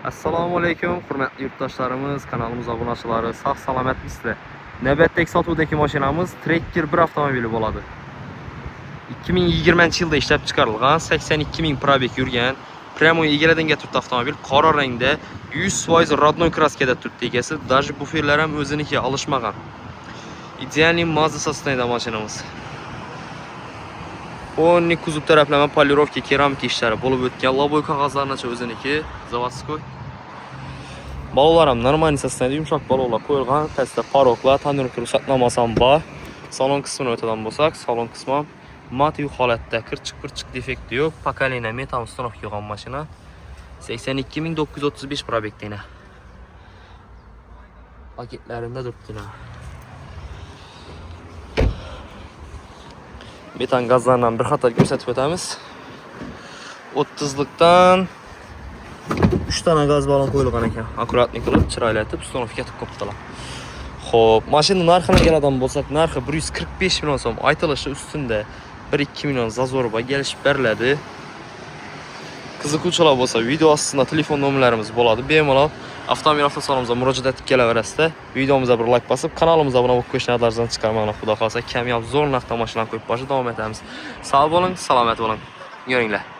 Assalomu alaykum, hurmatli yurtdoshlarimiz, kanalimiz obunachilari, sog' salomatmisizlar. Navbatdagi sotuvdagi mashinamiz Tracker 1 avtomobili bo'ladi. 2020-yilda ishlab chiqarilgan, 82 ming probeg yurgan, pryamoy egaladinga turibdi avtomobil, qora rangda, 100% rodnoy kraskada turibdi egasi, даже buferlar ham o'ziniki alishmagan. Idealniy Mazda sostoyida mashinamiz. O'nni kuzov taraflama polirovka, keramika ishlari bo'lib o'tgan, loboy qog'ozlargacha o'ziniki, заводской. Balolar ham normal sostoyida, yumshoq balolar qo'yilgan, pastda paroklar, tonirovka ruxsatnomasi ham bor. Salon qismini o'tadan bo'lsak, salon qismi mat-yu holatda, kirchiq defekti yo'q, pokoleniya metal uстановка qilgan mashina. 82935 probegda. Paketlarida turibdi. Metan gazlardan bir qator ko'rsatib o'tamiz. 30likdan 3 tane gaz balon qo'yilgan ekan. Akkuratni qilib, chiroylatib, uстановка qilib qo'yibdilar. Xo'p, mashina narxini keladigan bo'lsak, narxi 145 million so'm, aytilishi ustunda 1-2 million zazorba kelishib beriladi. Qiziquvchilar bo'lsa, video ostida telefon nomerlarimiz bo'ladi. Bemalol avtomobil avtosalonimizga murojaat etib kelaverasizlar. Videomizga bir like bosib, kanalimizga obuna bo'lib qo'shnilaringizni chiqarmanglar. Xudo xolsa, kamyob zo'r narxda mashina qo'yib boshida davom etamiz. Sog' bo'ling, salomat bo'ling. Ko'ringlar.